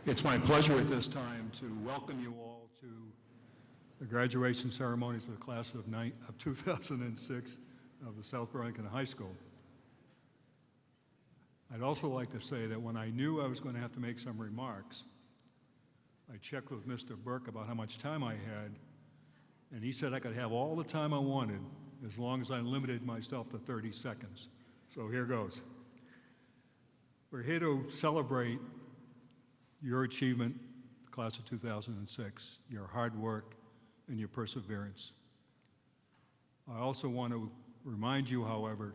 It's my pleasure at this time to welcome you all to the graduation ceremonies of the class of 2006 of the South Burlington High School. I'd also like to say that when I knew I was going to have to make some remarks, I checked with Mr. Burke about how much time I had, and he said I could have all the time I wanted as long as I limited myself to 30 seconds. So here goes. We're here to celebrate your achievement, the class of 2006, your hard work, and your perseverance. I also want to remind you, however,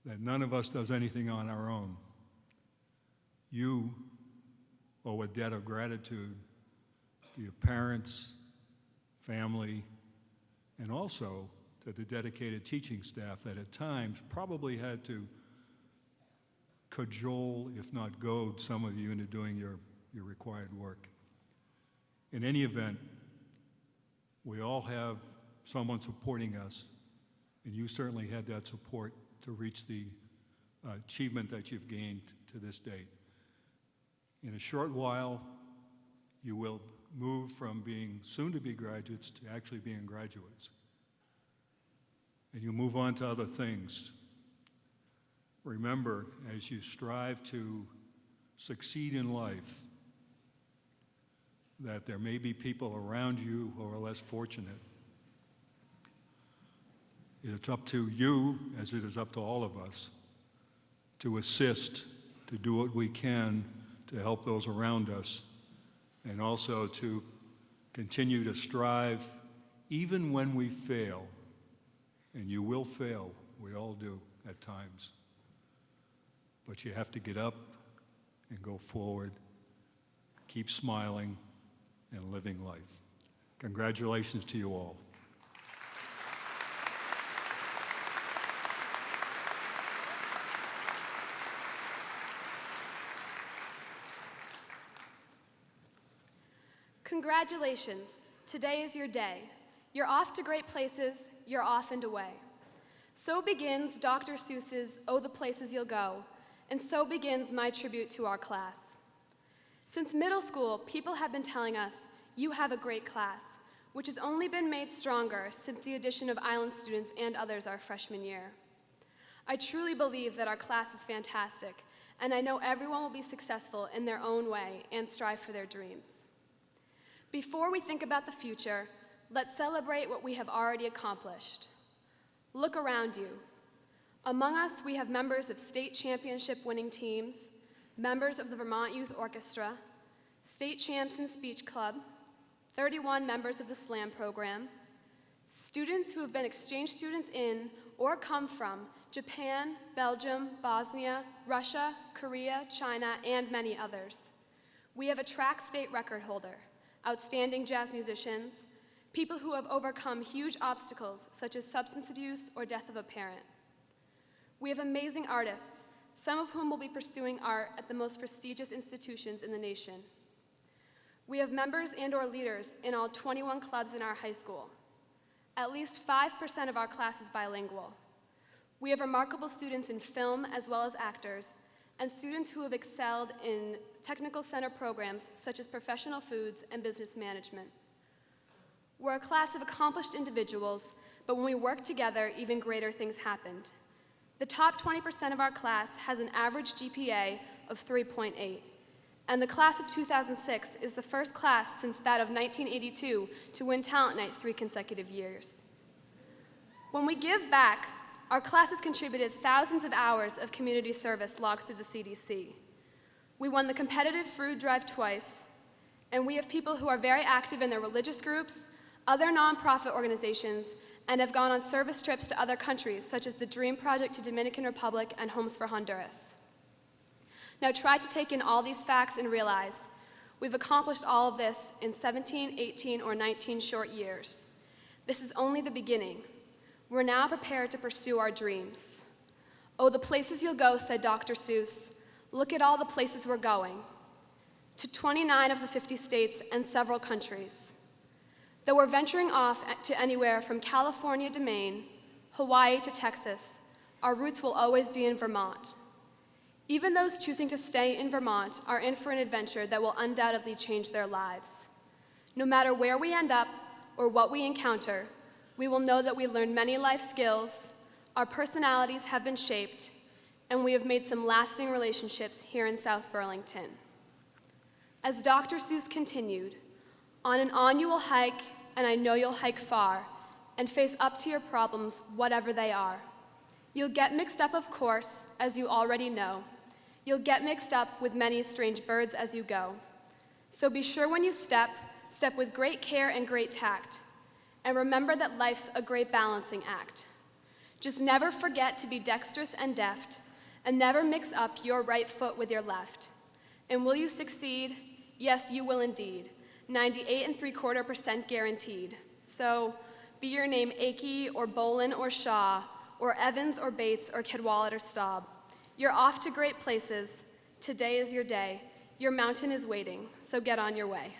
that none of us does anything on our own. You owe a debt of gratitude to your parents, family, and also to the dedicated teaching staff that at times probably had to cajole, if not goad, some of you into doing your required work. In any event, we all have someone supporting us, and you certainly had that support to reach the achievement that you've gained to this date. In a short while, you will move from being soon-to-be graduates to actually being graduates. And you'll move on to other things. Remember, as you strive to succeed in life, that there may be people around you who are less fortunate. It's up to you, as it is up to all of us, to assist, to do what we can to help those around us, and also to continue to strive even when we fail. And you will fail, we all do at times. But you have to get up and go forward, keep smiling, and living life. Congratulations to you all. Congratulations. Today is your day. You're off to great places, you're off and away. So begins Dr. Seuss's "Oh, the Places You'll Go," and so begins my tribute to our class. Since middle school, people have been telling us, you have a great class, which has only been made stronger since the addition of Island students and others our freshman year. I truly believe that our class is fantastic, and I know everyone will be successful in their own way and strive for their dreams. Before we think about the future, let's celebrate what we have already accomplished. Look around you. Among us, we have members of state championship winning teams, members of the Vermont Youth Orchestra, state champs in speech club, 31 members of the SLAM program, students who have been exchange students in or come from Japan, Belgium, Bosnia, Russia, Korea, China, and many others. We have a track state record holder, outstanding jazz musicians, people who have overcome huge obstacles such as substance abuse or death of a parent. We have amazing artists, some of whom will be pursuing art at the most prestigious institutions in the nation. We have members and/or leaders in all 21 clubs in our high school. At least 5% of our class is bilingual. We have remarkable students in film as well as actors, and students who have excelled in technical center programs such as professional foods and business management. We're a class of accomplished individuals, but when we work together, even greater things happened. The top 20% of our class has an average GPA of 3.8, and the class of 2006 is the first class since that of 1982 to win Talent Night 3 consecutive years. When we give back, our class has contributed thousands of hours of community service logged through the CDC. We won the competitive food drive twice, and we have people who are very active in their religious groups, other nonprofit organizations, and have gone on service trips to other countries, such as the Dream Project to Dominican Republic and Homes for Honduras. Now try to take in all these facts and realize we've accomplished all of this in 17, 18, or 19 short years. This is only the beginning. We're now prepared to pursue our dreams. Oh, the places you'll go, said Dr. Seuss. Look at all the places we're going. To 29 of the 50 states and several countries. Though we're venturing off to anywhere from California to Maine, Hawaii to Texas, our roots will always be in Vermont. Even those choosing to stay in Vermont are in for an adventure that will undoubtedly change their lives. No matter where we end up or what we encounter, we will know that we learned many life skills, our personalities have been shaped, and we have made some lasting relationships here in South Burlington. As Dr. Seuss continued, on and on you will hike, and I know you'll hike far, and face up to your problems, whatever they are. You'll get mixed up, of course, as you already know. You'll get mixed up with many strange birds as you go. So be sure when you step with great care and great tact, and remember that life's a great balancing act. Just never forget to be dexterous and deft, and never mix up your right foot with your left. And will you succeed? Yes, you will indeed. 98.75% guaranteed. So be your name Akey or Bolin or Shaw, or Evans or Bates or Cadwallader Staub. You're off to great places. Today is your day. Your mountain is waiting, so get on your way.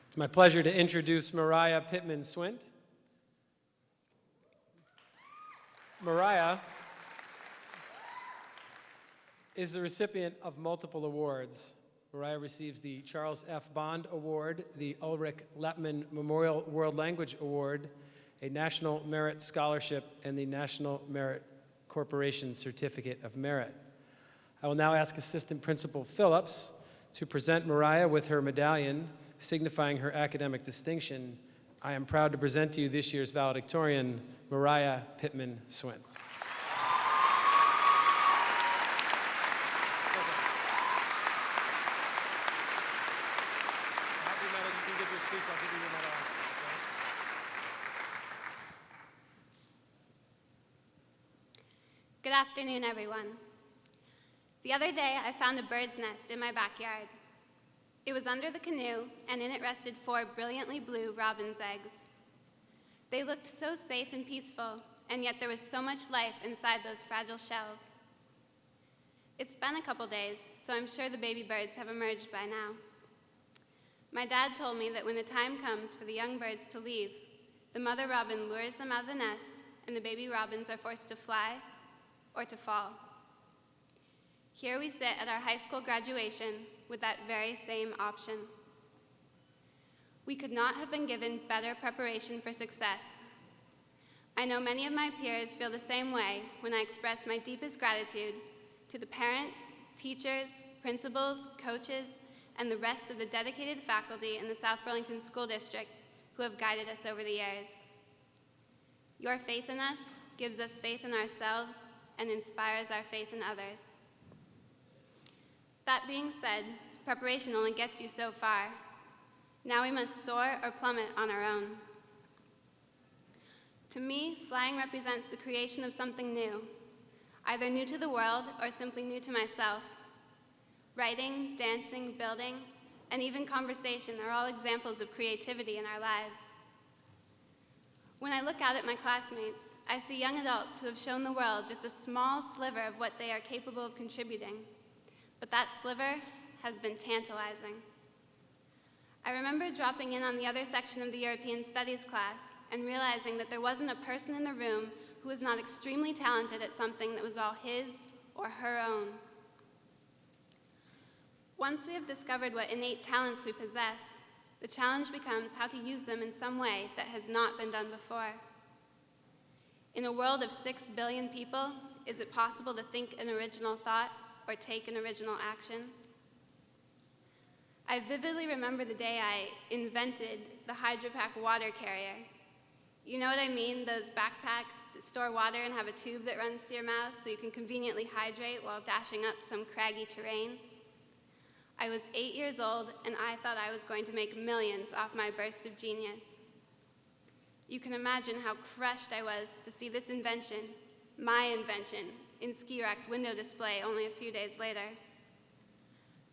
It's my pleasure to introduce Mariah Pittman-Swint. Mariah is the recipient of multiple awards. Mariah receives the Charles F. Bond Award, the Ulrich Lettman Memorial World Language Award, a National Merit Scholarship, and the National Merit Corporation Certificate of Merit. I will now ask Assistant Principal Phillips to present Mariah with her medallion signifying her academic distinction. I am proud to present to you this year's valedictorian, Mariah Pittman-Swint. Good afternoon, everyone. The other day, I found a bird's nest in my backyard. It was under the canoe, and in it rested 4 brilliantly blue robin's eggs. They looked so safe and peaceful, and yet there was so much life inside those fragile shells. It's been a couple days, so I'm sure the baby birds have emerged by now. My dad told me that when the time comes for the young birds to leave, the mother robin lures them out of the nest, and the baby robins are forced to fly or to fall. Here we sit at our high school graduation with that very same option. We could not have been given better preparation for success. I know many of my peers feel the same way when I express my deepest gratitude to the parents, teachers, principals, coaches, and the rest of the dedicated faculty in the South Burlington School District who have guided us over the years. Your faith in us gives us faith in ourselves and inspires our faith in others. That being said, preparation only gets you so far. Now we must soar or plummet on our own. To me, flying represents the creation of something new, either new to the world or simply new to myself. Writing, dancing, building, and even conversation are all examples of creativity in our lives. When I look out at my classmates, I see young adults who have shown the world just a small sliver of what they are capable of contributing. But that sliver has been tantalizing. I remember dropping in on the other section of the European Studies class and realizing that there wasn't a person in the room who was not extremely talented at something that was all his or her own. Once we have discovered what innate talents we possess, the challenge becomes how to use them in some way that has not been done before. In a world of 6 billion people, is it possible to think an original thought or take an original action? I vividly remember the day I invented the HydroPack water carrier. You know what I mean? Those backpacks that store water and have a tube that runs to your mouth so you can conveniently hydrate while dashing up some craggy terrain. I was 8 years old, and I thought I was going to make millions off my burst of genius. You can imagine how crushed I was to see this invention, my invention, in Ski Rack's window display only a few days later.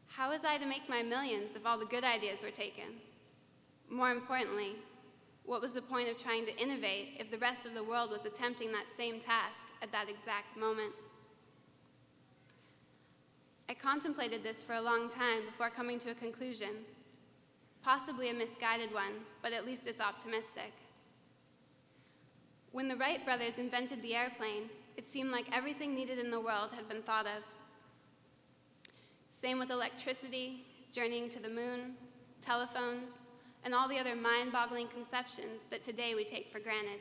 How was I to make my millions if all the good ideas were taken? More importantly, what was the point of trying to innovate if the rest of the world was attempting that same task at that exact moment? I contemplated this for a long time before coming to a conclusion, possibly a misguided one, but at least it's optimistic. When the Wright brothers invented the airplane, it seemed like everything needed in the world had been thought of. Same with electricity, journeying to the moon, telephones, and all the other mind-boggling conceptions that today we take for granted.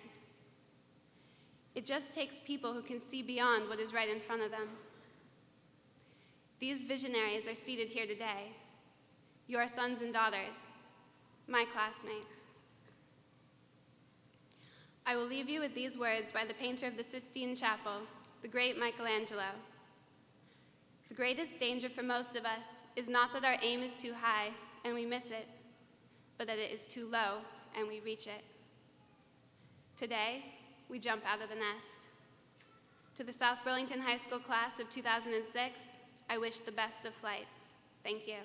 It just takes people who can see beyond what is right in front of them. These visionaries are seated here today, your sons and daughters, my classmates. I will leave you with these words by the painter of the Sistine Chapel, the great Michelangelo. The greatest danger for most of us is not that our aim is too high and we miss it, but that it is too low and we reach it. Today, we jump out of the nest. To the South Burlington High School class of 2006, I wish the best of flights. Thank you.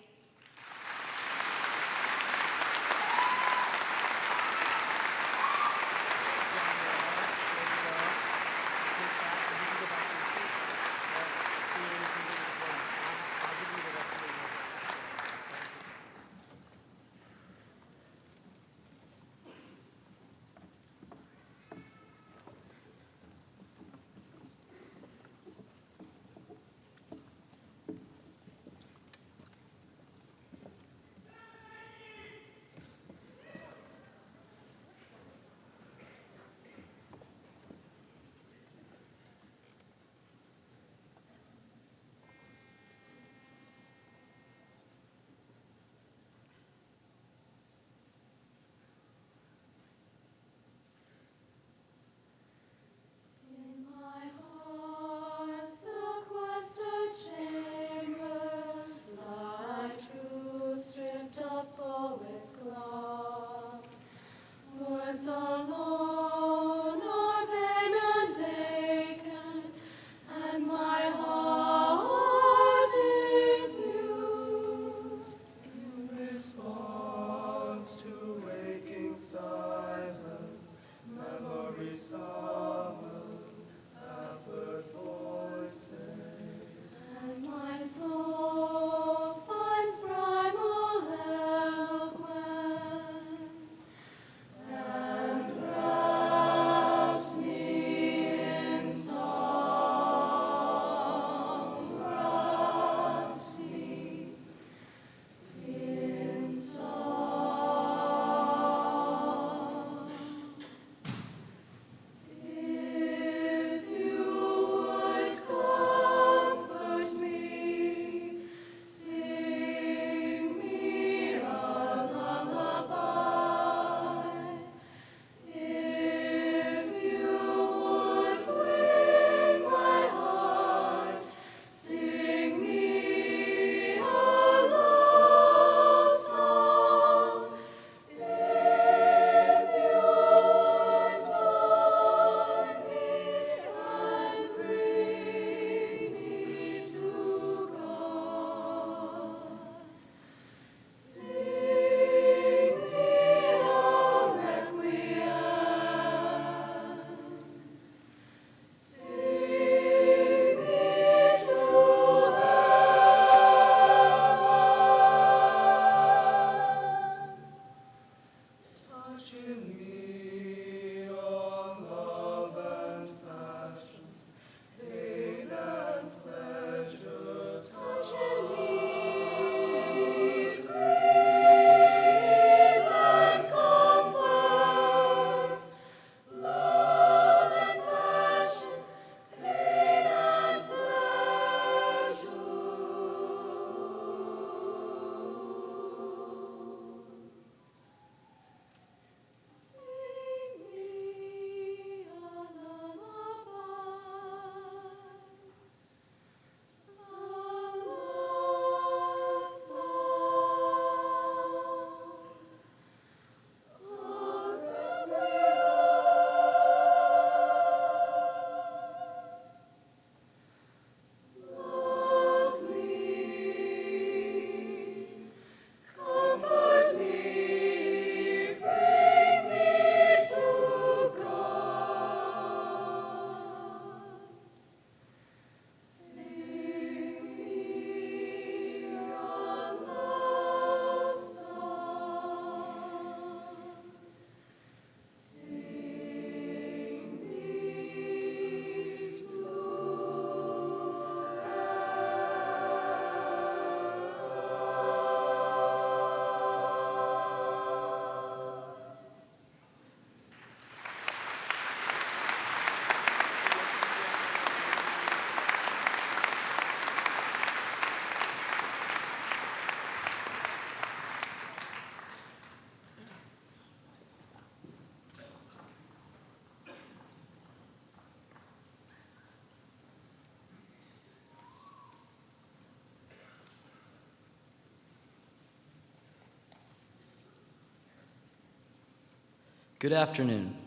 Good afternoon.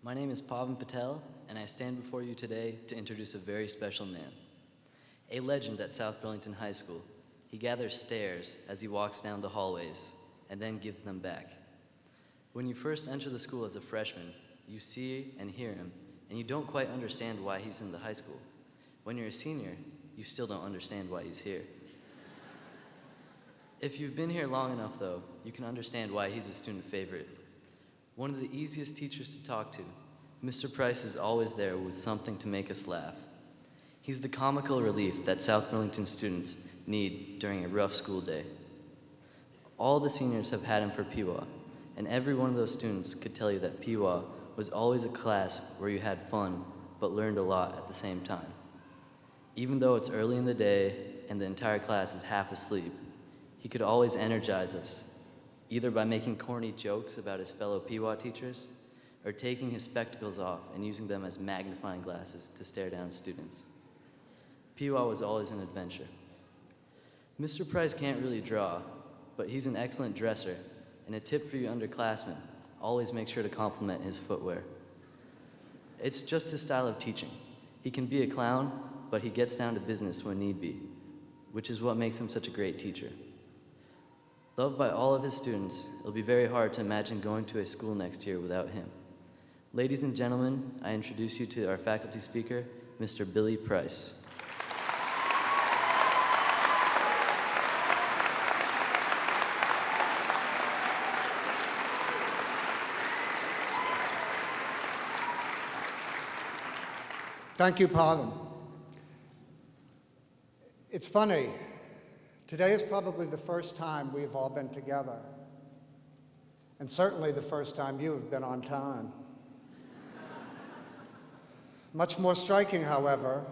My name is Pavan Patel, and I stand before you today to introduce a very special man. A legend at South Burlington High School. He gathers stares as he walks down the hallways and then gives them back. When you first enter the school as a freshman, you see and hear him, and you don't quite understand why he's in the high school. When you're a senior, you still don't understand why he's here. If you've been here long enough, though, you can understand why he's a student favorite. One of the easiest teachers to talk to, Mr. Price is always there with something to make us laugh. He's the comical relief that South Burlington students need during a rough school day. All the seniors have had him for PWA, and every one of those students could tell you that PWA was always a class where you had fun but learned a lot at the same time. Even though it's early in the day and the entire class is half asleep, he could always energize us, either by making corny jokes about his fellow PWA teachers or taking his spectacles off and using them as magnifying glasses to stare down students. PWA was always an adventure. Mr. Price can't really draw, but he's an excellent dresser, and a tip for you underclassmen, always make sure to compliment his footwear. It's just his style of teaching. He can be a clown, but he gets down to business when need be, which is what makes him such a great teacher. Loved by all of his students, it'll be very hard to imagine going to a school next year without him. Ladies and gentlemen, I introduce you to our faculty speaker, Mr. Billy Price. Thank you, Pavan. It's funny. Today is probably the first time we've all been together, and certainly the first time you have been on time. Much more striking, however,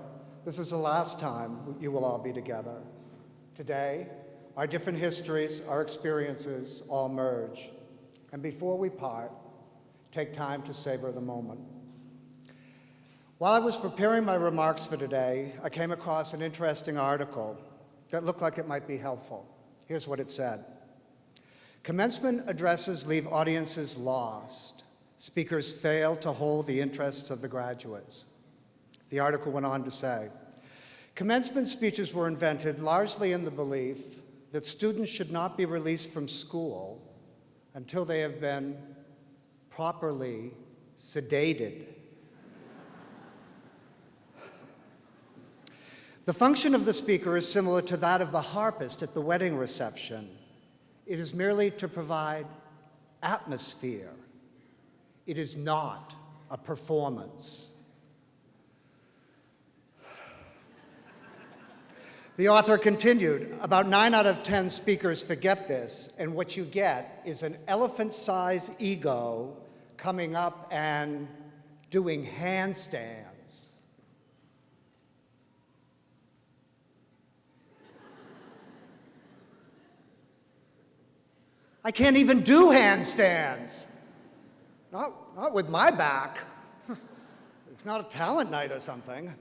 this is the last time you will all be together. Today, our different histories, our experiences all merge. And before we part, take time to savor the moment. While I was preparing my remarks for today, I came across an interesting article that looked like it might be helpful. Here's what it said. Commencement addresses leave audiences lost. Speakers fail to hold the interests of the graduates. The article went on to say, commencement speeches were invented largely in the belief that students should not be released from school until they have been properly sedated. The function of the speaker is similar to that of the harpist at the wedding reception. It is merely to provide atmosphere. It is not a performance. The author continued, about 9 out of 10 speakers forget this, and what you get is an elephant-sized ego coming up and doing handstands. I can't even do handstands. Not with my back. It's not a talent night or something.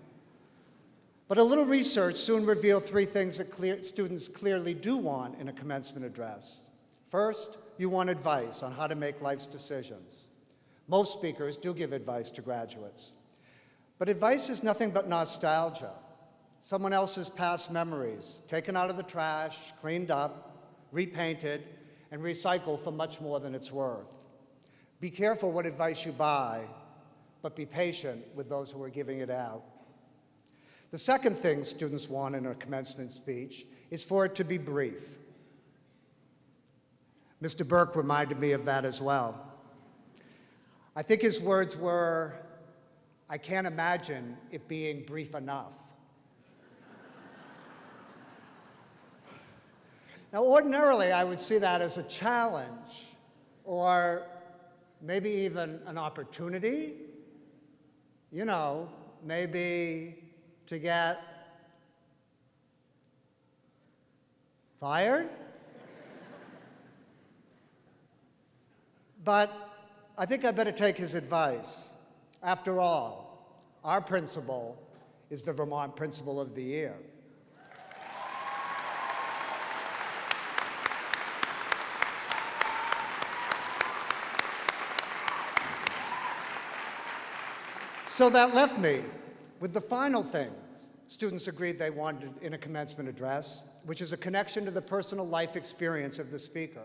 But a little research soon revealed 3 things that students clearly do want in a commencement address. First, you want advice on how to make life's decisions. Most speakers do give advice to graduates. But advice is nothing but nostalgia. Someone else's past memories, taken out of the trash, cleaned up, repainted, and recycled for much more than it's worth. Be careful what advice you buy, but be patient with those who are giving it out. The second thing students want in a commencement speech is for it to be brief. Mr. Burke reminded me of that as well. I think his words were, I can't imagine it being brief enough. Now, ordinarily, I would see that as a challenge, or maybe even an opportunity. You know, maybe to get fired. But I think I better take his advice. After all, our principal is the Vermont Principal of the Year. So that left me with the final thing students agreed they wanted in a commencement address, which is a connection to the personal life experience of the speaker.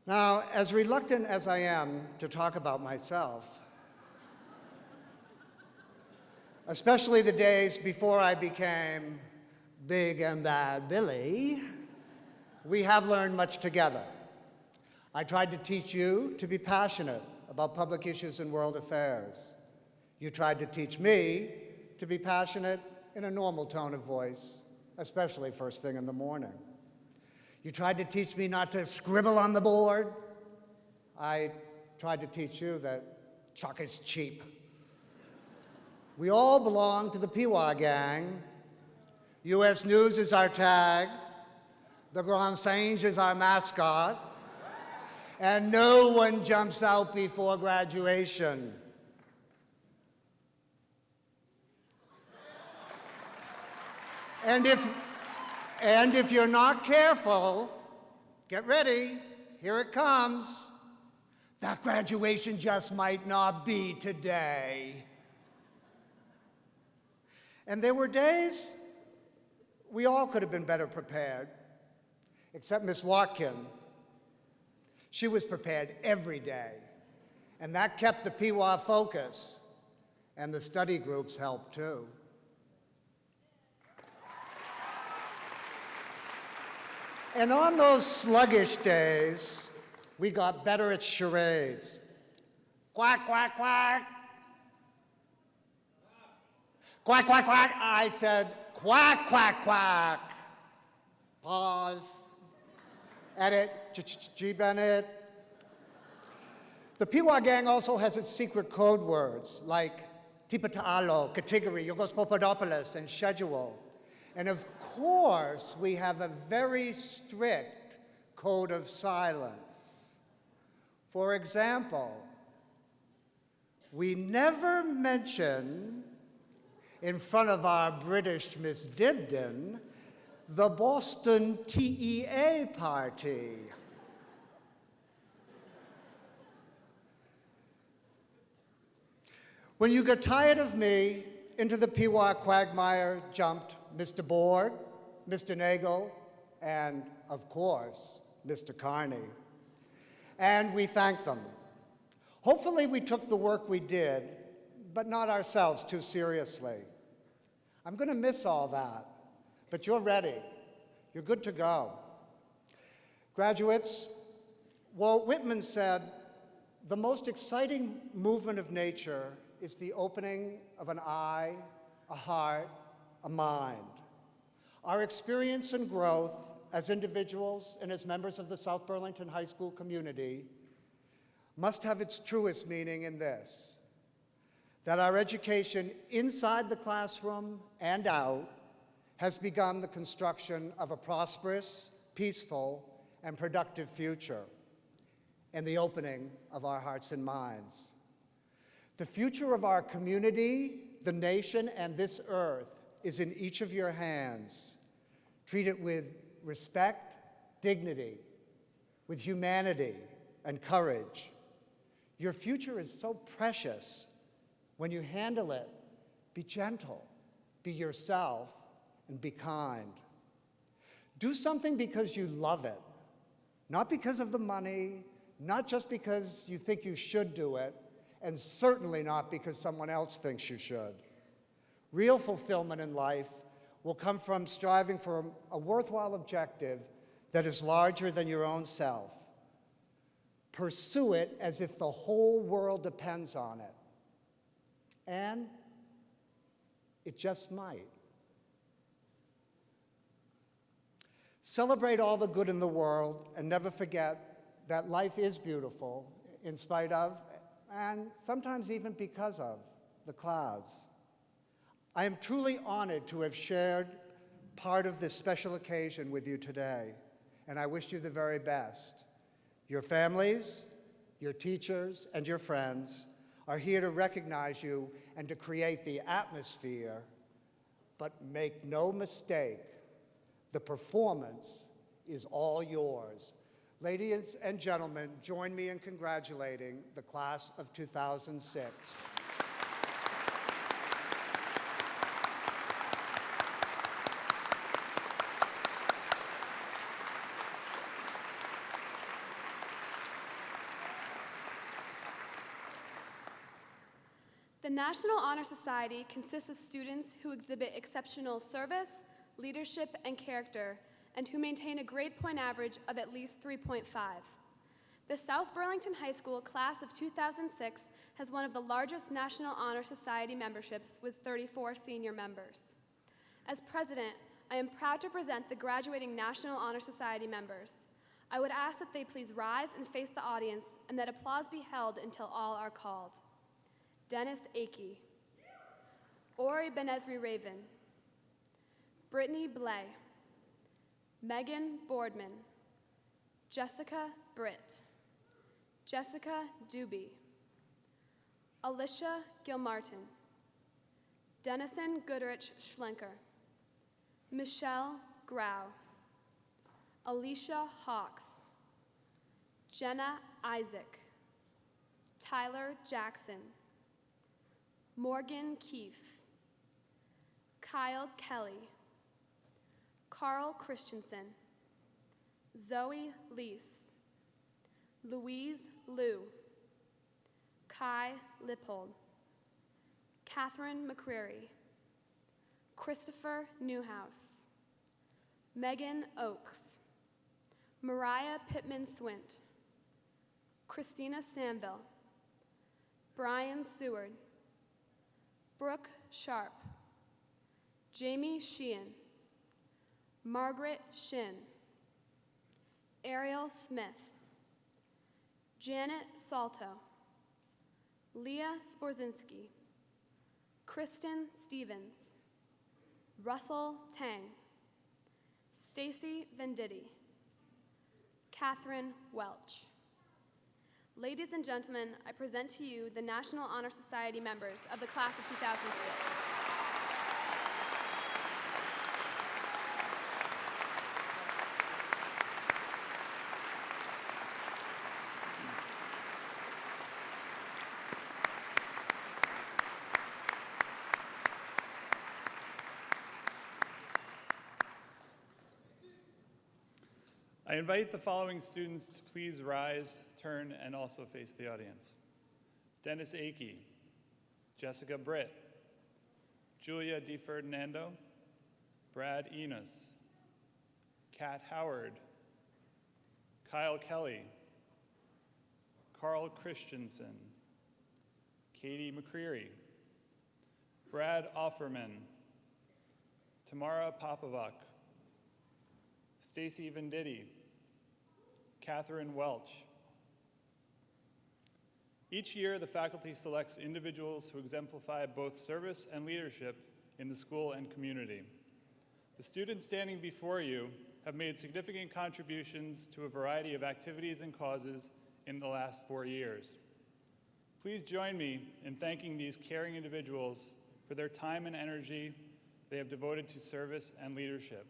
Now, as reluctant as I am to talk about myself, especially the days before I became Big and Bad Billy, we have learned much together. I tried to teach you to be passionate about public issues and world affairs. You tried to teach me to be passionate in a normal tone of voice, especially first thing in the morning. You tried to teach me not to scribble on the board. I tried to teach you that chalk is cheap. We all belong to the Pewa gang. U.S. News is our tag. The Grand Singe is our mascot. And no one jumps out before graduation. And if you're not careful, get ready, here it comes. That graduation just might not be today. And there were days we all could have been better prepared, except Miss Watkin. She was prepared every day, and that kept the Pewa focus, and the study groups helped too. And on those sluggish days, we got better at charades. Quack, quack, quack. Quack, quack, quack. I said, quack, quack, quack. Pause. Edit. G. Bennett. The Pewa gang also has its secret code words like tipataalo, category, Yogos Papadopoulos, and schedule. And of course, we have a very strict code of silence. For example, we never mention in front of our British Miss Dibdin the Boston TEA party. When you get tired of me, into the Pewa quagmire jumped Mr. Borg, Mr. Nagel, and, of course, Mr. Carney. And we thank them. Hopefully we took the work we did, but not ourselves, too seriously. I'm going to miss all that, but you're ready. You're good to go. Graduates, Walt Whitman said, "The most exciting movement of nature is the opening of an eye, a heart, a mind." Our experience and growth as individuals and as members of the South Burlington High School community must have its truest meaning in this: that our education inside the classroom and out has begun the construction of a prosperous, peaceful, and productive future, and the opening of our hearts and minds. The future of our community, the nation, and this earth is in each of your hands. Treat it with respect, dignity, with humanity and courage. Your future is so precious. When you handle it, be gentle, be yourself, and be kind. Do something because you love it, not because of the money, not just because you think you should do it, and certainly not because someone else thinks you should. Real fulfillment in life will come from striving for a worthwhile objective that is larger than your own self. Pursue it as if the whole world depends on it. And it just might. Celebrate all the good in the world and never forget that life is beautiful in spite of, and sometimes even because of, the clouds. I am truly honored to have shared part of this special occasion with you today, and I wish you the very best. Your families, your teachers, and your friends are here to recognize you and to create the atmosphere, but make no mistake, the performance is all yours. Ladies and gentlemen, join me in congratulating the class of 2006. The National Honor Society consists of students who exhibit exceptional service, leadership, and character, and who maintain a grade point average of at least 3.5. The South Burlington High School class of 2006 has one of the largest National Honor Society memberships with 34 senior members. As president, I am proud to present the graduating National Honor Society members. I would ask that they please rise and face the audience and that applause be held until all are called. Dennis Akey, Ori Benezri Raven, Brittany Blay, Megan Boardman, Jessica Britt, Jessica Doobie, Alicia Gilmartin, Dennison Goodrich Schlenker, Michelle Grau, Alicia Hawks, Jenna Isaac, Tyler Jackson, Morgan Keefe, Kyle Kelly, Carl Christensen, Zoe Leese, Louise Liu, Kai Lippold, Catherine McCreary, Christopher Newhouse, Megan Oakes, Mariah Pittman Swint, Christina Samville, Brian Seward, Brooke Sharp, Jamie Sheehan, Margaret Shin, Ariel Smith, Janet Salto, Leah Sporzinski, Kristen Stevens, Russell Tang, Stacy Venditti, Catherine Welch. Ladies and gentlemen, I present to you the National Honor Society members of the class of 2006. I invite the following students to please rise, turn, and also face the audience. Dennis Akey, Jessica Britt, Julia DiFerdinando, Brad Enos, Kat Howard, Kyle Kelly, Carl Christensen, Katie McCreary, Brad Offerman, Tamara Popovac, Stacy Venditti, Catherine Welch. Each year, the faculty selects individuals who exemplify both service and leadership in the school and community. The students standing before you have made significant contributions to a variety of activities and causes in the last 4 years. Please join me in thanking these caring individuals for their time and energy they have devoted to service and leadership.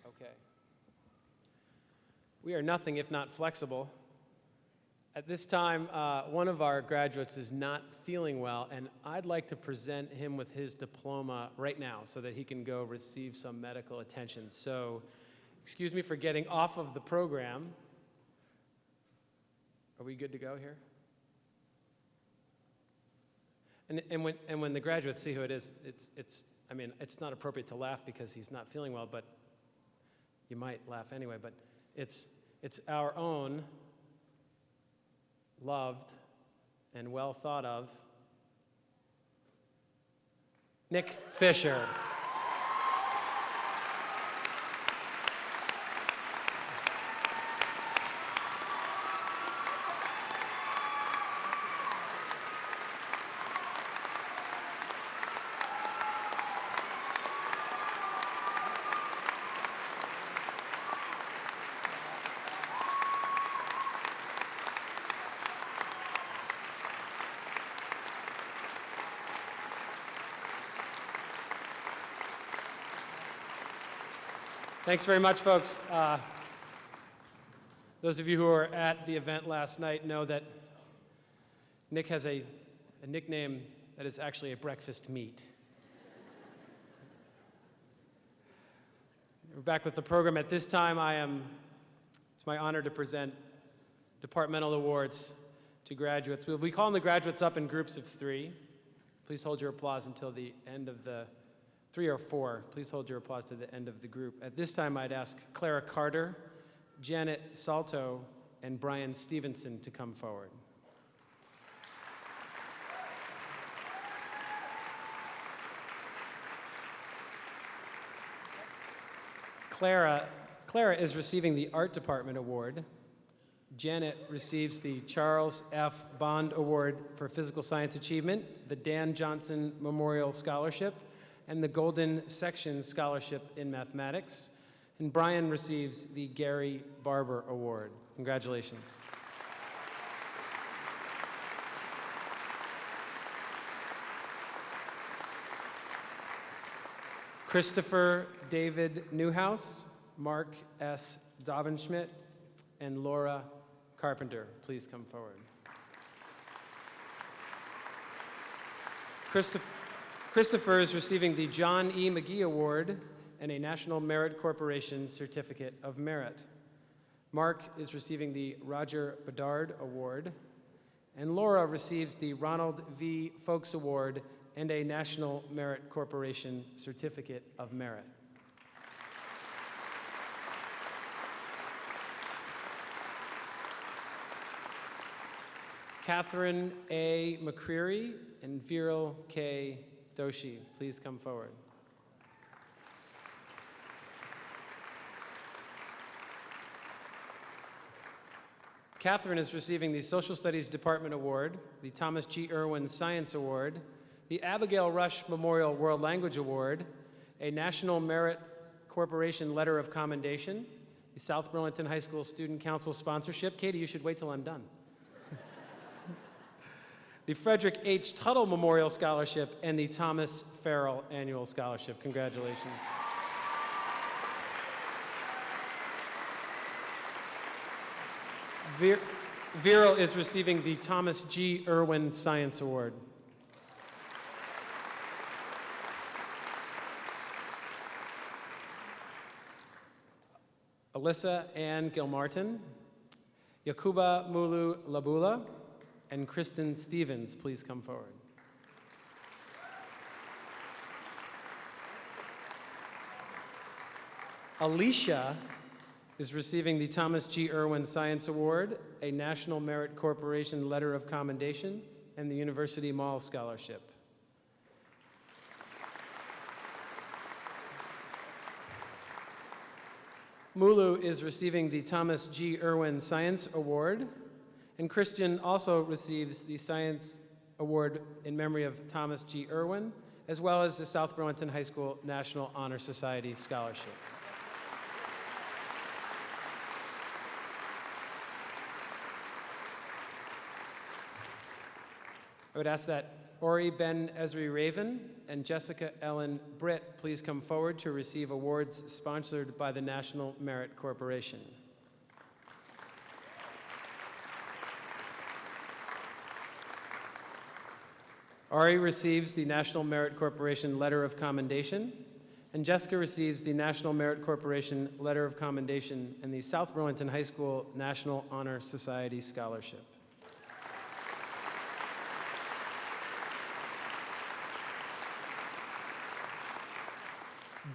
Okay. We are nothing if not flexible. At this time, one of our graduates is not feeling well, and I'd like to present him with his diploma right now so that he can go receive some medical attention. So, excuse me for getting off of the program. Are we good to go here? And when the graduates see who it is, it's not appropriate to laugh because he's not feeling well, but you might laugh anyway. But it's our own loved and well thought of Nick Fisher. Thanks very much, folks. Those of you who were at the event last night know that Nick has a nickname that is actually a breakfast meat. We're back with the program. At this time, it's my honor to present departmental awards to graduates. We'll be calling the graduates up in groups of 3. Please hold your applause until the end of the 3 or 4. Please hold your applause to the end of the group. At this time, I'd ask Clara Carter, Janet Salto, and Brian Stevenson to come forward. Clara is receiving the Art Department Award. Janet receives the Charles F. Bond Award for Physical Science Achievement, the Dan Johnson Memorial Scholarship, and the Golden Section Scholarship in Mathematics. And Brian receives the Gary Barber Award. Congratulations. Christopher David Newhouse, Mark S. Dobenschmidt, and Laura Carpenter, please come forward. Christopher is receiving the John E. McGee Award and a National Merit Corporation Certificate of Merit. Mark is receiving the Roger Bedard Award, and Laura receives the Ronald V. Folks Award and a National Merit Corporation Certificate of Merit. Catherine A. McCreary and Viral K. Doshi, please come forward. Catherine is receiving the Social Studies Department Award, the Thomas G. Irwin Science Award, the Abigail Rush Memorial World Language Award, a National Merit Corporation Letter of Commendation, the South Burlington High School Student Council sponsorship. Katie, you should wait till I'm done. The Frederick H. Tuttle Memorial Scholarship, and the Thomas Farrell Annual Scholarship. Congratulations. Viral is receiving the Thomas G. Irwin Science Award. Alyssa Ann Gilmartin, Yakuba Mulu Labula, and Kristen Stevens, please come forward. Alicia is receiving the Thomas G. Irwin Science Award, a National Merit Corporation Letter of Commendation, and the University Mall Scholarship. Mulu is receiving the Thomas G. Irwin Science Award, and Christian also receives the Science Award in memory of Thomas G. Irwin, as well as the South Burlington High School National Honor Society Scholarship. I would ask that Ori Ben Ezri Raven and Jessica Ellen Britt please come forward to receive awards sponsored by the National Merit Corporation. Ari receives the National Merit Corporation Letter of Commendation, and Jessica receives the National Merit Corporation Letter of Commendation and the South Burlington High School National Honor Society Scholarship.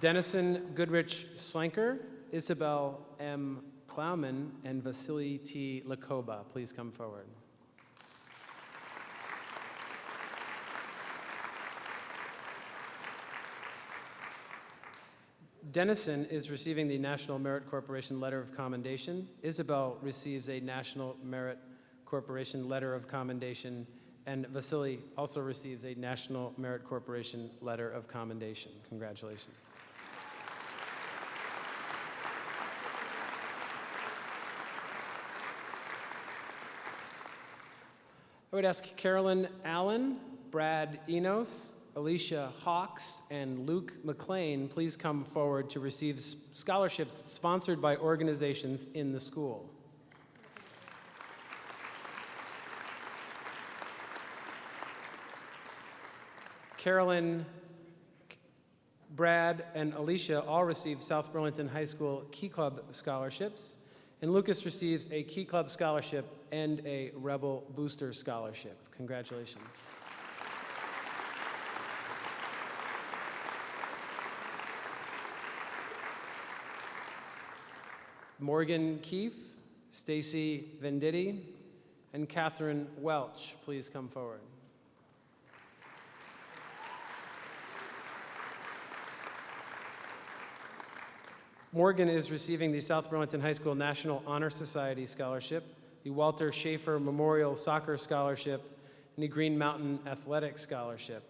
Dennison Goodrich Slanker, Isabel M. Klauman, and Vasily T. Lakoba, please come forward. Dennison is receiving the National Merit Corporation Letter of Commendation. Isabel receives a National Merit Corporation Letter of Commendation, and Vasily also receives a National Merit Corporation Letter of Commendation. Congratulations. I would ask Carolyn Allen, Brad Enos, Alicia Hawks and Luke McLean please come forward to receive scholarships sponsored by organizations in the school? Carolyn, Brad, and Alicia all received South Burlington High School Key Club scholarships, and Lucas receives a Key Club scholarship and a Rebel Booster scholarship. Congratulations. Morgan Keefe, Stacy Venditti, and Catherine Welch, please come forward. Morgan is receiving the South Burlington High School National Honor Society Scholarship, the Walter Schaefer Memorial Soccer Scholarship, and the Green Mountain Athletic Scholarship.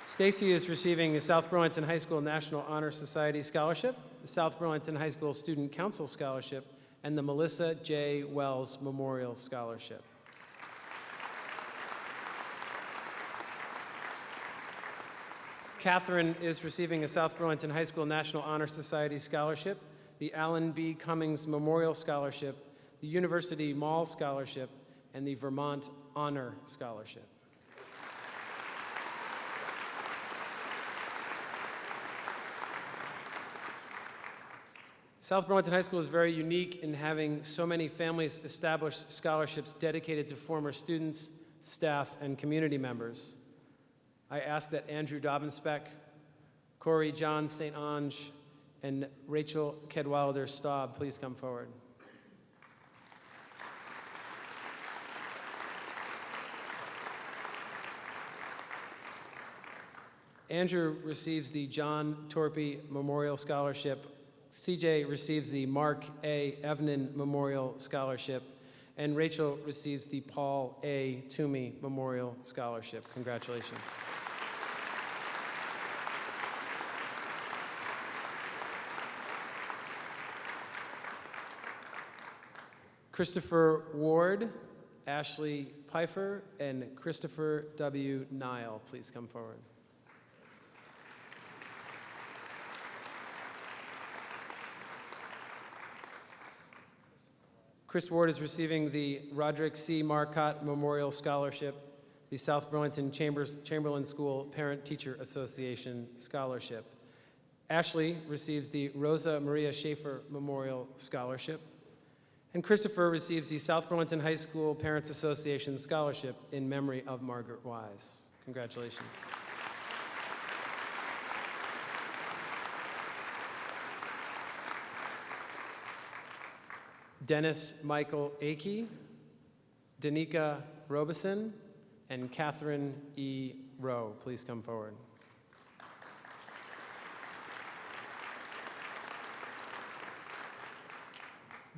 Stacy is receiving the South Burlington High School National Honor Society Scholarship, the South Burlington High School Student Council Scholarship, and the Melissa J. Wells Memorial Scholarship. Catherine is receiving a South Burlington High School National Honor Society Scholarship, the Alan B. Cummings Memorial Scholarship, the University Mall Scholarship, and the Vermont Honor Scholarship. South Burlington High School is very unique in having so many families establish scholarships dedicated to former students, staff, and community members. I ask that Andrew Dobbinspec, Corey John St. Ange, and Rachel Kedwilder Staub please come forward. Andrew receives the John Torpy Memorial Scholarship. CJ receives the Mark A. Evnan Memorial Scholarship. And Rachel receives the Paul A. Toomey Memorial Scholarship. Congratulations. Christopher Ward, Ashley Pfeiffer, and Christopher W. Nile, please come forward. Chris Ward is receiving the Roderick C. Marcotte Memorial Scholarship, the South Burlington Chamberlain School Parent-Teacher Association Scholarship. Ashley receives the Rosa Maria Schaefer Memorial Scholarship. And Christopher receives the South Burlington High School Parents Association Scholarship in memory of Margaret Wise. Congratulations. Dennis Michael Akey, Danica Robeson, and Catherine E. Rowe. Please come forward.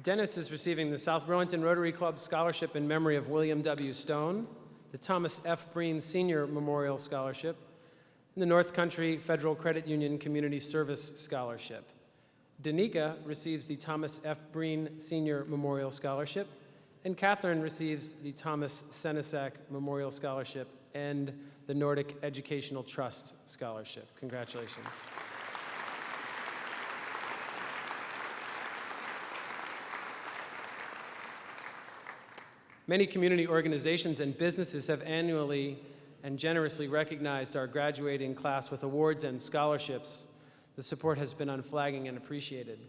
Dennis is receiving the South Burlington Rotary Club Scholarship in memory of William W. Stone, the Thomas F. Breen Senior Memorial Scholarship, and the North Country Federal Credit Union Community Service Scholarship. Danica receives the Thomas F. Breen Senior Memorial Scholarship, and Catherine receives the Thomas Senesac Memorial Scholarship and the Nordic Educational Trust Scholarship. Congratulations. Many community organizations and businesses have annually and generously recognized our graduating class with awards and scholarships. The support has been unflagging and appreciated.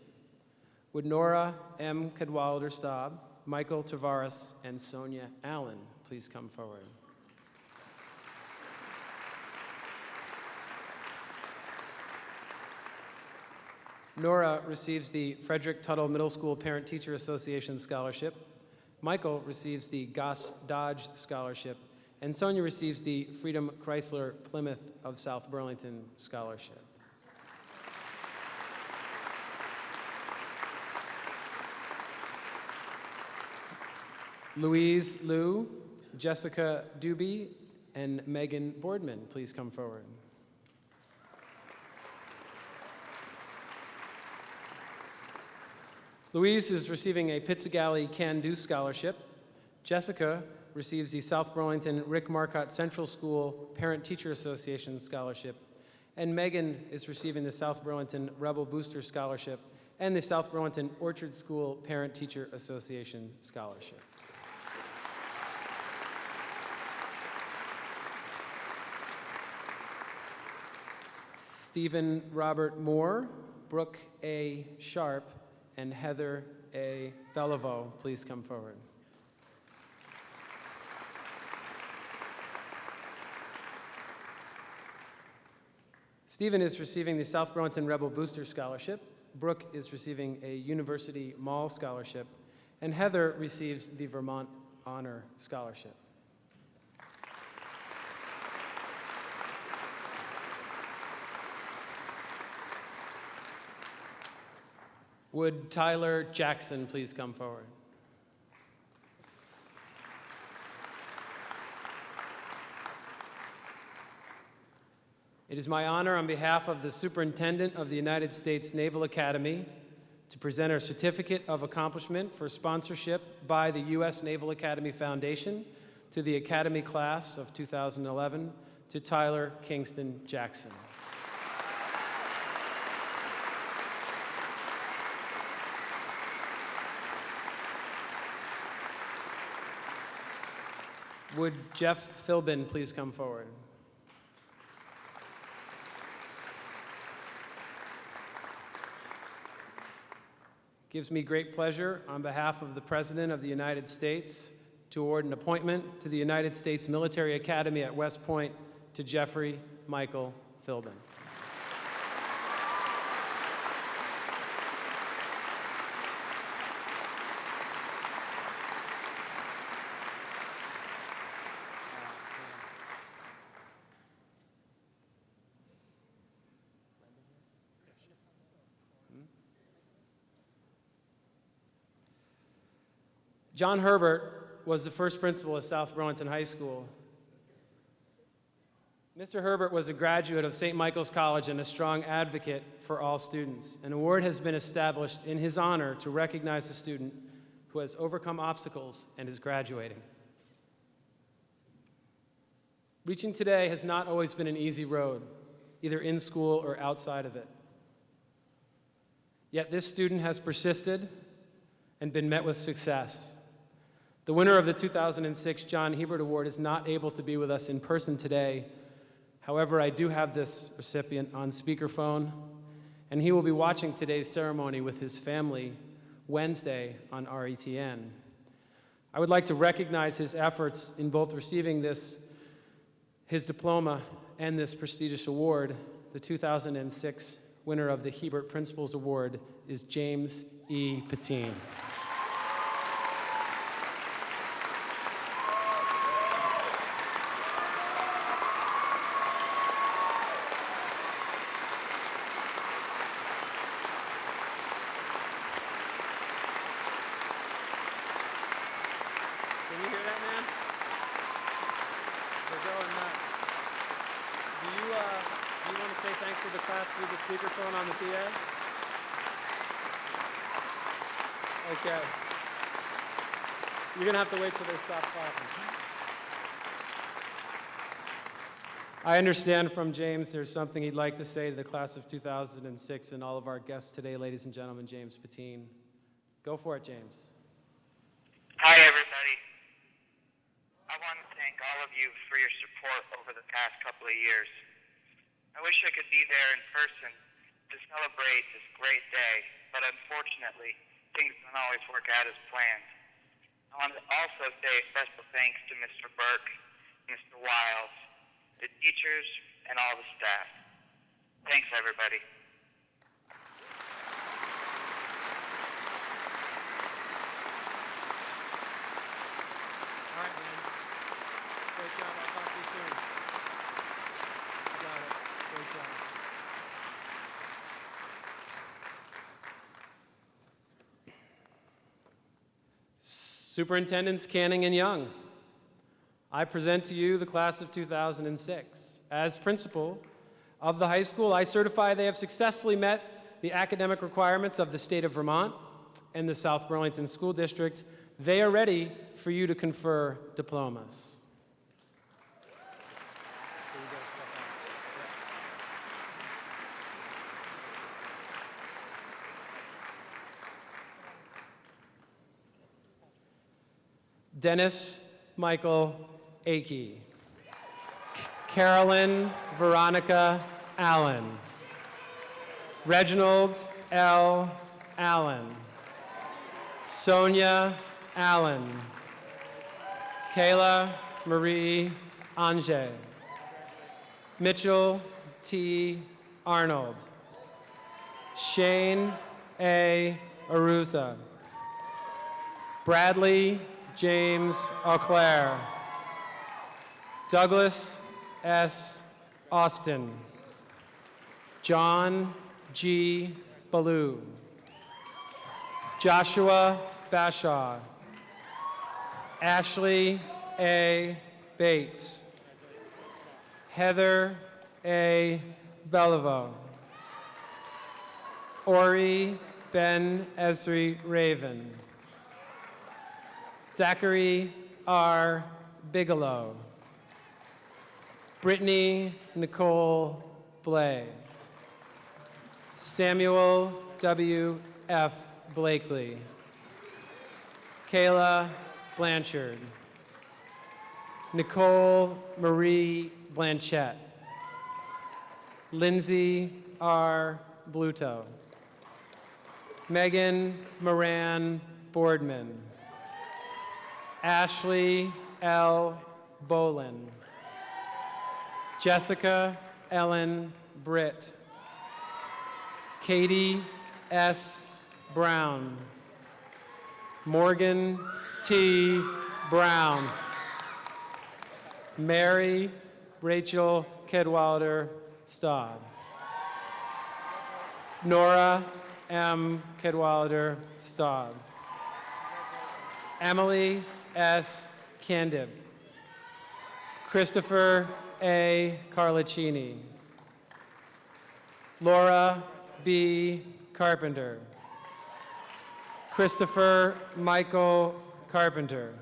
Would Nora M. Cadwalader Staub, Michael Tavares, and Sonia Allen please come forward? Nora receives the Frederick Tuttle Middle School Parent-Teacher Association Scholarship. Michael receives the Goss Dodge Scholarship, and Sonia receives the Freedom Chrysler Plymouth of South Burlington Scholarship. Louise Liu, Jessica Doobie, and Megan Boardman, please come forward. Louise is receiving a Pizza Galley Can-Do Scholarship, Jessica receives the South Burlington Rick Marcotte Central School Parent-Teacher Association Scholarship. And Megan is receiving the South Burlington Rebel Booster Scholarship and the South Burlington Orchard School Parent-Teacher Association Scholarship. Stephen Robert Moore, Brooke A. Sharp, and Heather A. Beliveau, please come forward. Stephen is receiving the South Burlington Rebel Booster Scholarship. Brooke is receiving a University Mall Scholarship. And Heather receives the Vermont Honor Scholarship. Would Tyler Jackson please come forward? It is my honor on behalf of the Superintendent of the United States Naval Academy to present our Certificate of Accomplishment for sponsorship by the U.S. Naval Academy Foundation to the Academy Class of 2011 to Tyler Kingston Jackson. Would Jeff Philbin please come forward? Gives me great pleasure on behalf of the President of the United States to award an appointment to the United States Military Academy at West Point to Jeffrey Michael Philbin. John Herbert was the first principal of South Burlington High School. Mr. Herbert was a graduate of St. Michael's College and a strong advocate for all students. An award has been established in his honor to recognize a student who has overcome obstacles and is graduating. Reaching today has not always been an easy road, either in school or outside of it. Yet this student has persisted and been met with success. The winner of the 2006 John Hebert Award is not able to be with us in person today. However, I do have this recipient on speakerphone, and he will be watching today's ceremony with his family Wednesday on RETN. I would like to recognize his efforts in both receiving his diploma and this prestigious award. The 2006 winner of the Hebert Principals Award is James E. Patine. Can you hear that, man? They're going nuts. Do you want to say thanks to the class through the speakerphone on the PA? Okay. You're going to have to wait till they stop clapping. I understand from James there's something he'd like to say to the class of 2006 and all of our guests today, ladies and gentlemen. James Patine. Go for it, James. Hi, everybody. I want to thank all of you for your support over the past couple of years. I wish I could be there in person to celebrate this great day, but unfortunately, things don't always work out as planned. I want to also say special thanks to Mr. Burke, Mr. Wiles, the teachers, and all the staff. Thanks, everybody. All right, man. Great job. I'll talk to you soon. You got it. Great job. Superintendents Canning and Young, I present to you the class of 2006. As principal of the high school, I certify they have successfully met the academic requirements of the state of Vermont and the South Burlington School District They are ready for you to confer diplomas. Dennis Michael Akey. Carolyn Veronica Allen. Reginald L. Allen. Sonia Allen. Kayla Marie Ange. Mitchell T. Arnold. Shane A. Arusa. Bradley James Auclair. Douglas S. Austin. John G. Ballou. Joshua Bashaw. Ashley A. Bates. Heather A. Beliveau. Ori Ben Ezri Raven. Zachary R. Bigelow. Brittany Nicole Blay. Samuel W. F. Blakely. Kayla Blanchard. Nicole Marie Blanchette. Lindsay R. Bluto. Megan Moran Boardman. Ashley L. Bolin. Jessica Ellen Britt. Katie S. Brown. Morgan T. Brown. Mary Rachel Kedwalder Staub. Nora M. Kedwalder Staub. Emily S. Candib. Christopher A. Carlicini. Laura B. Carpenter. Christopher Michael Carpenter.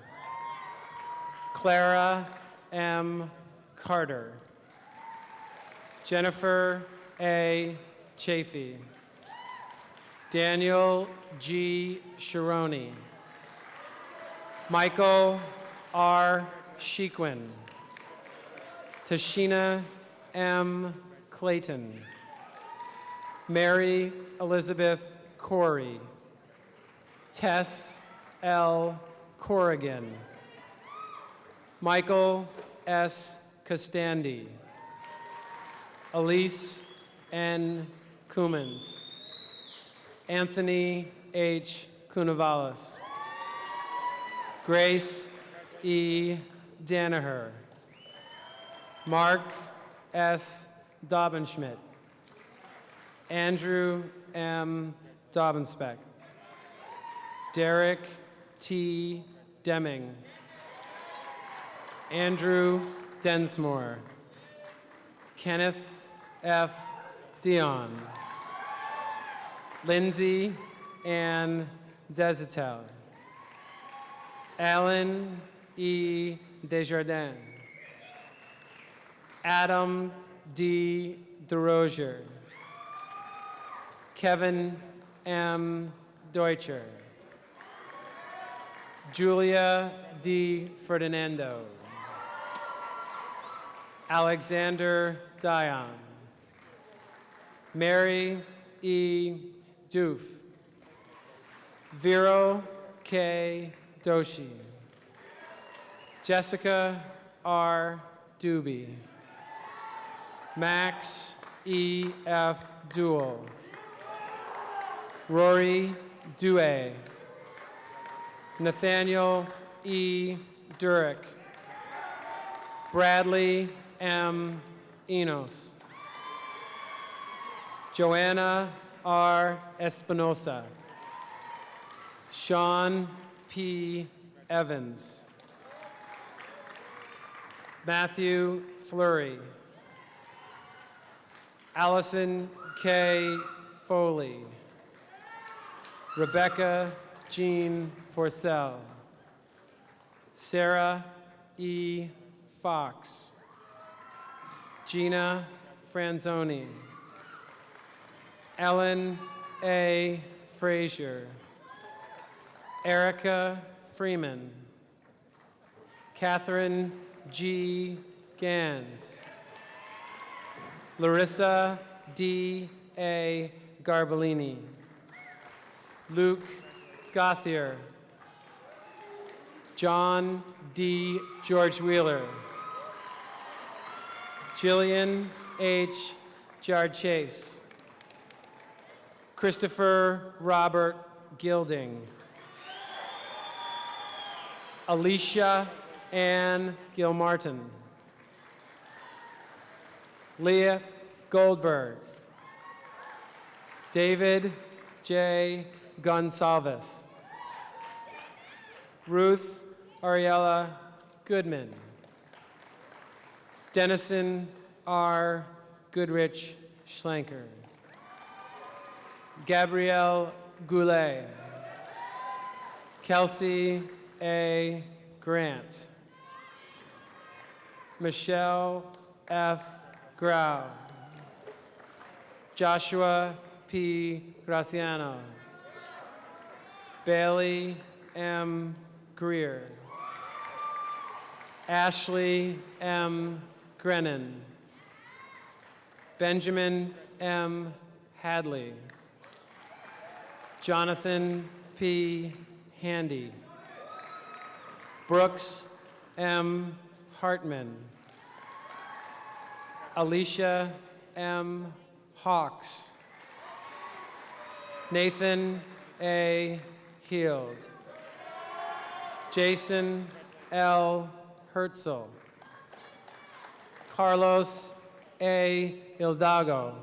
Clara M. Carter. Jennifer A. Chafee. Daniel G. Sharoni. Michael R. Shequin. Tashina M. Clayton. Mary Elizabeth Corey. Tess L. Corrigan. Michael S. Costandi. Elise N. Cummins. Anthony H. Cunavalis. Grace E. Danaher. Mark S. Dobbenschmidt. Andrew M. Dobbenspeck. Derek T. Deming. Andrew Densmore. Kenneth F. Dion. Lindsay Ann Desitel. Alan E. Desjardins. Adam D. DeRozier. Kevin M. Deutscher. Julia D. Ferdinando. Alexander Dion. Mary E. Doof. Vero K. Doshi. Jessica R. Doobie. Max E. F. Duell. Rory Due. Nathaniel E. Durick. Bradley M. Enos. Joanna R. Espinosa. Sean P. Evans. Matthew Fleury. Allison K. Foley. Rebecca Jean Forcell. Sarah E. Fox, Gina Franzoni, Ellen A. Frazier, Erica Freeman, Catherine G. Gans, Larissa D. A. Garbellini, Luke Gothier, John D. George Wheeler, Jillian H. Jard Chase, Christopher Robert Gilding, Alicia Ann Gilmartin, Leah Goldberg, David J. Gonsalves, Ruth Ariella Goodman, Dennison R. Goodrich Schlenker, Gabrielle Goulet, Kelsey A. Grant, Michelle F. Grau, Joshua P. Graciano, Bailey M. Greer, Ashley M. Grennan, Benjamin M. Hadley, Jonathan P. Handy, Brooks M. Hartman, Alicia M. Hawks, Nathan A. Heald, Jason L. Herzl, Carlos A. Hildago,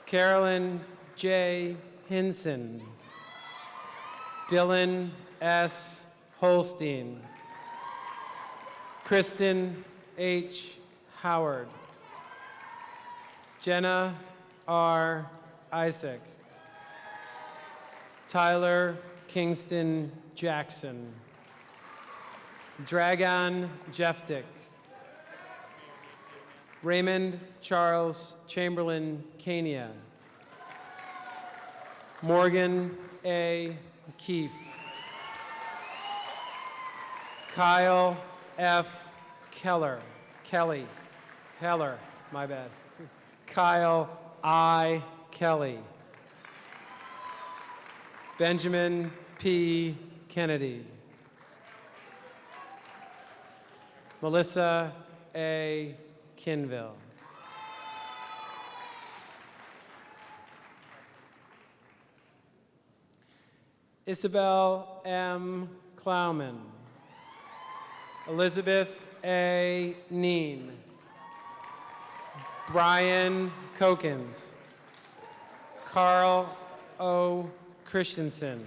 Carolyn J. Hinson, Dylan S. Holstein, Kristen H. Howard, Jenna R. Isaac, Tyler Kingston Jackson, Dragon Jeftick, Raymond Charles Chamberlain Kania, Morgan A. Keefe, Kyle F. Keller, my bad. Kyle I. Kelly, Benjamin P. Kennedy, Melissa A. Kinville, Isabel M. Klauman, Elizabeth A. Neen, Brian Kokens, Carl O. Christensen,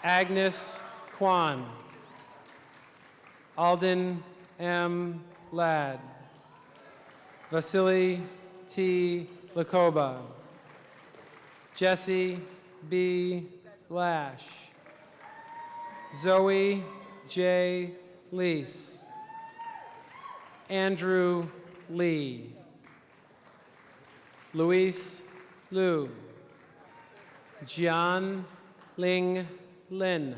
Agnes Kwan, Alden M. Ladd, Vasily T. Lakoba, Jesse B. Lash, Zoe J. Lease, Andrew Lee, Luis Liu, Jian Ling Lin,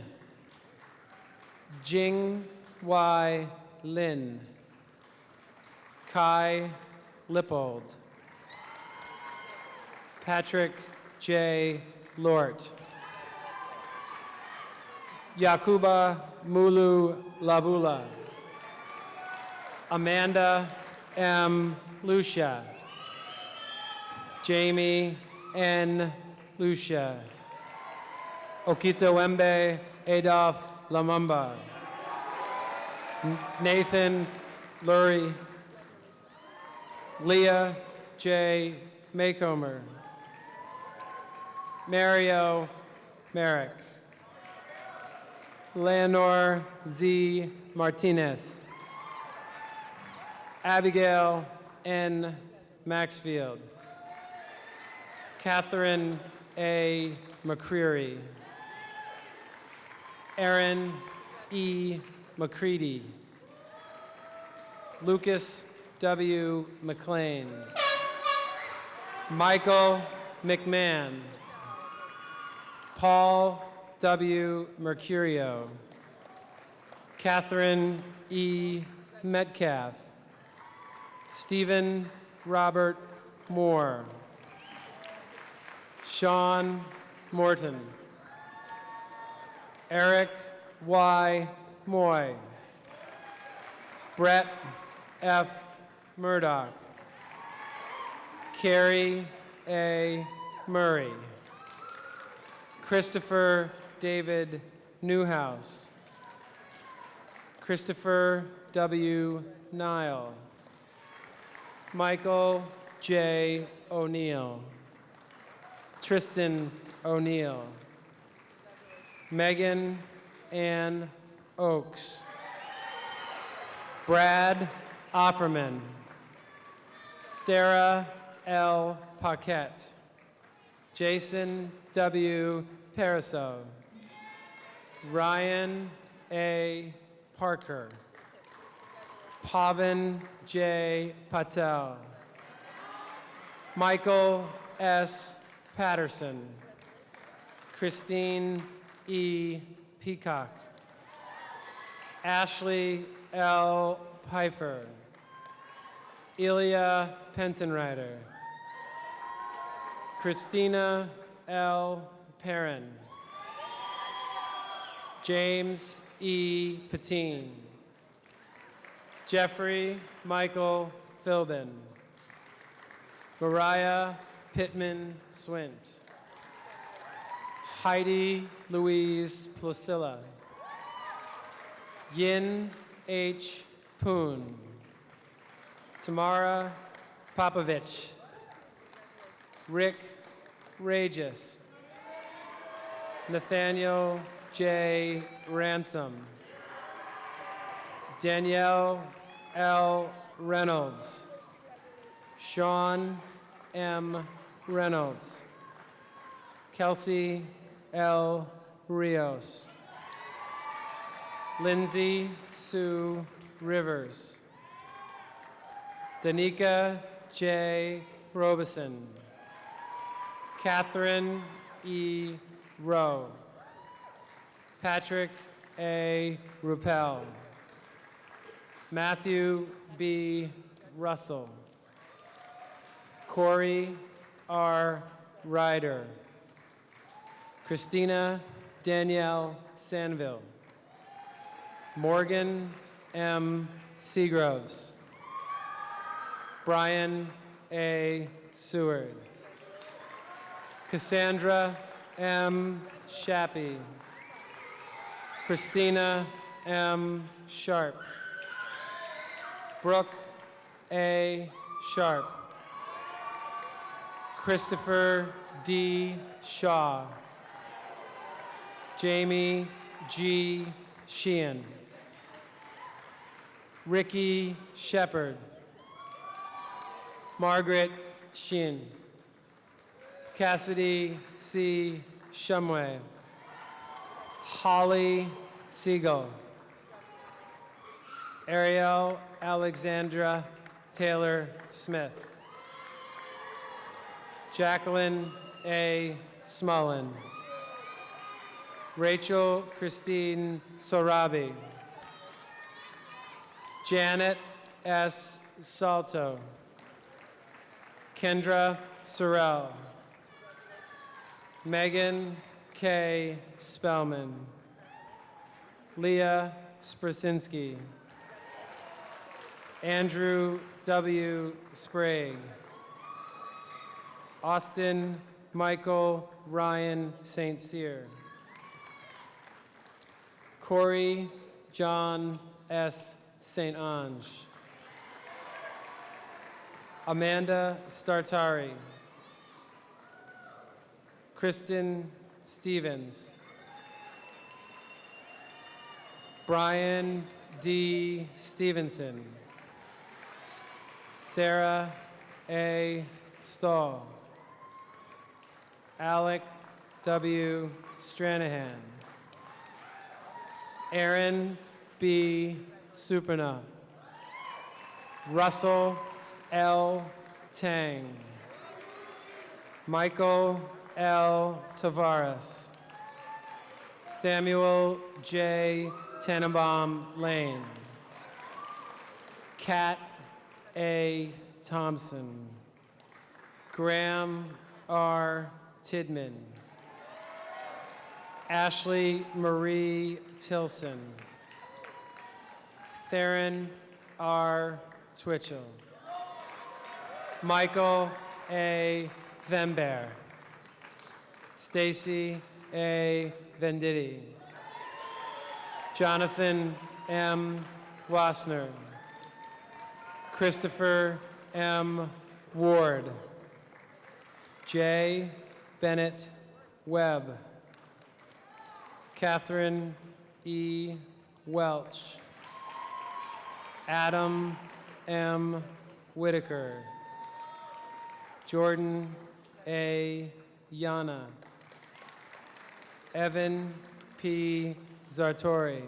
Jing Y. Lin, Kai Lippold, Patrick J. Lort, Yakuba Mulu Labula, Amanda M. Lucia, Jamie N. Lucia, Okita Wembe Adolph Lamumba, Nathan Lurie, Leah J. Maycomer, Mario Merrick, Leonor Z. Martinez, Abigail N. Maxfield, Catherine A. McCreary, Aaron E. McCready, Lucas W. McLean, Michael McMahon, Paul W. Mercurio, Catherine E. Metcalf, Stephen Robert Moore, Sean Morton, Eric Y. Moy, Brett F. Murdoch, Carrie A. Murray, Christopher David Newhouse, Christopher W. Nile, Michael J. O'Neill, Tristan O'Neill, Megan Ann Oakes, Brad Offerman, Sarah L. Paquette, Jason W. Pariseau, Ryan A. Parker, Pavan J. Patel, Michael S. Patterson, Christine E. Peacock, Ashley L. Pfeiffer, Ilya Pentenreiter, Christina L. Perrin, James E. Patine, Jeffrey Michael Philbin, Mariah Pittman Swint, Heidi Louise Placilla, Yin H. Poon, Tamara Popovich, Rick Regis, Nathaniel J. Ransom, Danielle L. Reynolds, Sean M. Reynolds, Kelsey L. Rios, Lindsay Sue Rivers, Danica J. Robeson, Catherine E. Rowe, Patrick A. Ruppel, Matthew B. Russell, Corey R. Ryder, Christina Danielle Sanville, Morgan M. Seagroves, Brian A. Seward, Cassandra M. Shappy, Christina M. Sharp, Brooke A. Sharp, Christopher D. Shaw, Jamie G. Sheehan, Ricky Shepard, Margaret Shin, Cassidy C. Shumway, Holly Siegel, Ariel Alexandra Taylor Smith, Jacqueline A. Smullen, Rachel Christine Sorabi, Janet S. Salto, Kendra Sorrell, Megan K. Spellman, Leah Sprasinski, Andrew W. Sprague, Austin Michael Ryan St. Cyr, Corey John S. St. Ange, Amanda Startari, Kristen Stevens, Brian D. Stevenson, Sarah A. Stahl, Alec W. Stranahan, Aaron B. Supana. Russell L. Tang. Michael L. Tavares. Samuel J. Tannenbaum Lane. Kat A. Thompson. Graham R. Tidman. Ashley Marie Tilson. Theron R. Twitchell. Michael A. Thembear. Stacy A. Venditti. Jonathan M. Wassner. Christopher M. Ward. J. Bennett Webb. Catherine E. Welch. Adam M. Whitaker. Jordan A. Yana. Evan P. Zartori.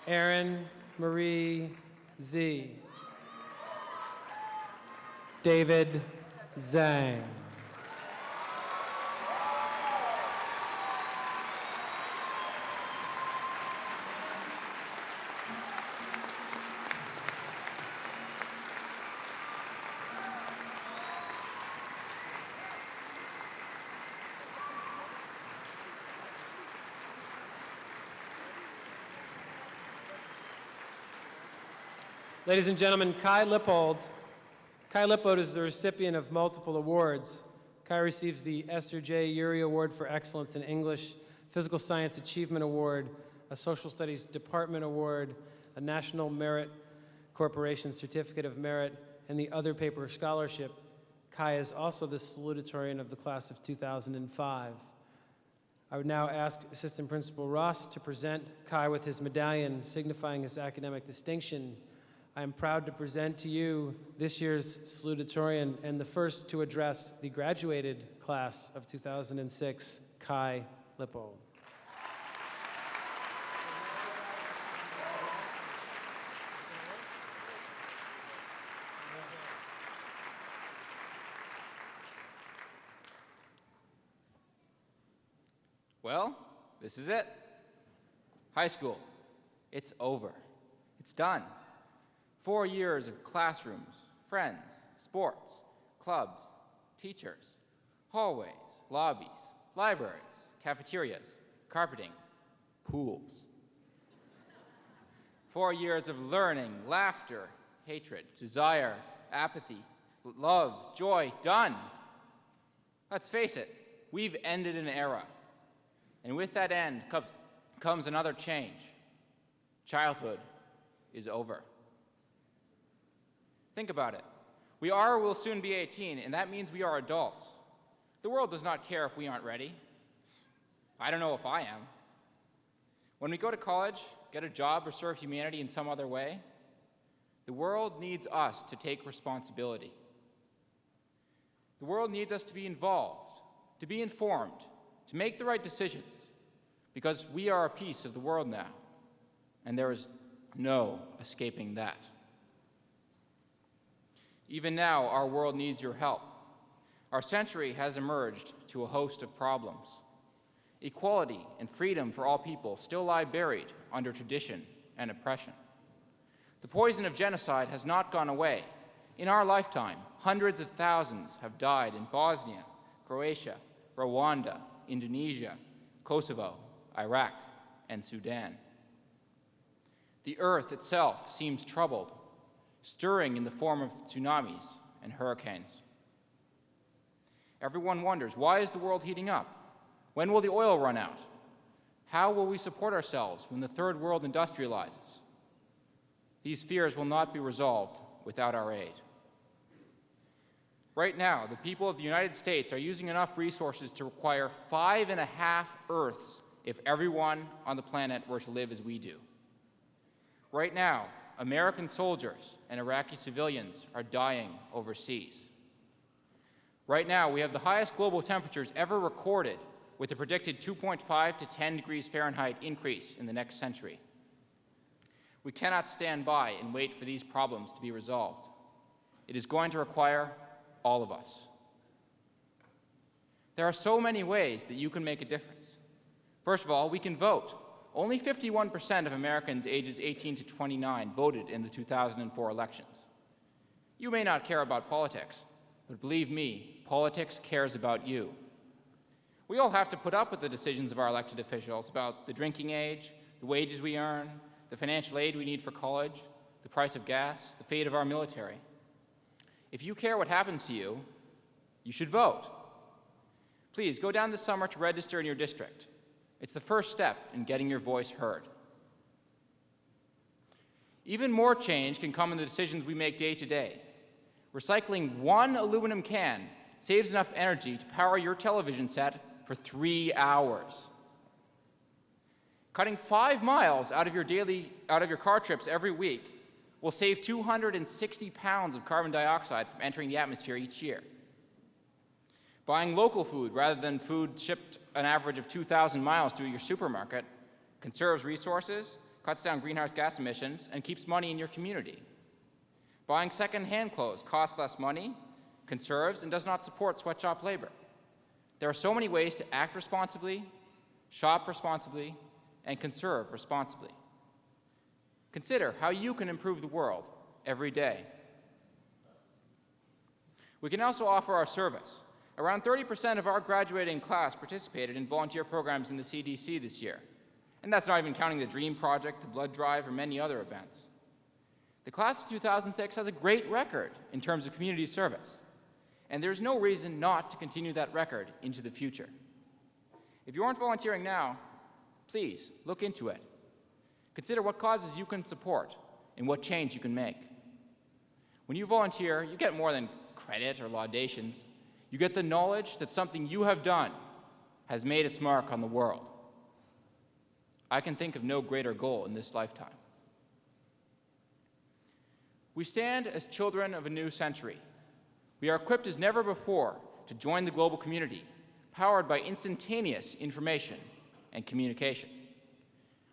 Aaron Marie Z. David Zhang. Ladies and gentlemen, Kai Lippold. Kai Lippold is the recipient of multiple awards. Kai receives the Esther J. Urey Award for Excellence in English, Physical Science Achievement Award, a Social Studies Department Award, a National Merit Corporation Certificate of Merit, and the Other Paper Scholarship. Kai is also the salutatorian of the class of 2005. I would now ask Assistant Principal Ross to present Kai with his medallion signifying his academic distinction. I am proud to present to you this year's salutatorian and the first to address the graduated class of 2006, Kai Lippold. Well, this is it. High school. It's over. It's done. 4 years of classrooms, friends, sports, clubs, teachers, hallways, lobbies, libraries, cafeterias, carpeting, pools. 4 years of learning, laughter, hatred, desire, apathy, love, joy, done. Let's face it, we've ended an era. And with that end comes another change. Childhood is over. Think about it. We are or will soon be 18, and that means we are adults. The world does not care if we aren't ready. I don't know if I am. When we go to college, get a job, or serve humanity in some other way, the world needs us to take responsibility. The world needs us to be involved, to be informed, to make the right decisions, because we are a piece of the world now, and there is no escaping that. Even now, our world needs your help. Our century has emerged to a host of problems. Equality and freedom for all people still lie buried under tradition and oppression. The poison of genocide has not gone away. In our lifetime, hundreds of thousands have died in Bosnia, Croatia, Rwanda, Indonesia, Kosovo, Iraq, and Sudan. The earth itself seems troubled, stirring in the form of tsunamis and hurricanes. Everyone wonders, why is the world heating up? When will the oil run out? How will we support ourselves when the third world industrializes? These fears will not be resolved without our aid. Right now, the people of the United States are using enough resources to require 5.5 Earths if everyone on the planet were to live as we do. Right now, American soldiers and Iraqi civilians are dying overseas. Right now, we have the highest global temperatures ever recorded, with a predicted 2.5 to 10 degrees Fahrenheit increase in the next century. We cannot stand by and wait for these problems to be resolved. It is going to require all of us. There are so many ways that you can make a difference. First of all, we can vote. Only 51% of Americans ages 18 to 29 voted in the 2004 elections. You may not care about politics, but believe me, politics cares about you. We all have to put up with the decisions of our elected officials about the drinking age, the wages we earn, the financial aid we need for college, the price of gas, the fate of our military. If you care what happens to you, you should vote. Please go down this summer to register in your district. It's the first step in getting your voice heard. Even more change can come in the decisions we make day to day. Recycling one aluminum can saves enough energy to power your television set for 3 hours. Cutting 5 miles out of your car trips every week will save 260 pounds of carbon dioxide from entering the atmosphere each year. Buying local food rather than food shipped an average of 2,000 miles to your supermarket conserves resources, cuts down greenhouse gas emissions, and keeps money in your community. Buying second-hand clothes costs less money, conserves, and does not support sweatshop labor. There are so many ways to act responsibly, shop responsibly, and conserve responsibly. Consider how you can improve the world every day. We can also offer our service. Around 30% of our graduating class participated in volunteer programs in the CDC this year. And that's not even counting the DREAM Project, the Blood Drive, or many other events. The class of 2006 has a great record in terms of community service, and there's no reason not to continue that record into the future. If you aren't volunteering now, please look into it. Consider what causes you can support and what change you can make. When you volunteer, you get more than credit or laudations. You get the knowledge that something you have done has made its mark on the world. I can think of no greater goal in this lifetime. We stand as children of a new century. We are equipped as never before to join the global community, powered by instantaneous information and communication.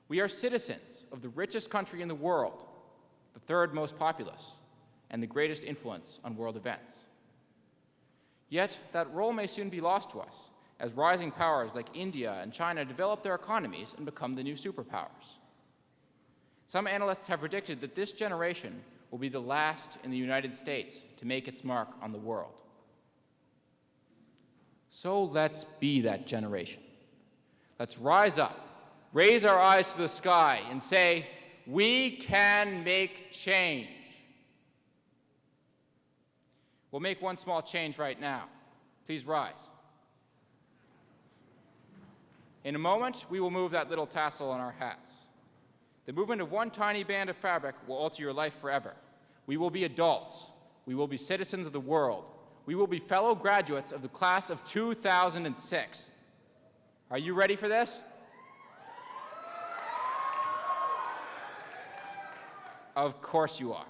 We are citizens of the richest country in the world, the third most populous, and the greatest influence on world events. Yet, that role may soon be lost to us as rising powers like India and China develop their economies and become the new superpowers. Some analysts have predicted that this generation will be the last in the United States to make its mark on the world. So let's be that generation. Let's rise up, raise our eyes to the sky, and say, we can make change. We'll make one small change right now. Please rise. In a moment, we will move that little tassel on our hats. The movement of one tiny band of fabric will alter your life forever. We will be adults. We will be citizens of the world. We will be fellow graduates of the class of 2006. Are you ready for this? Of course you are.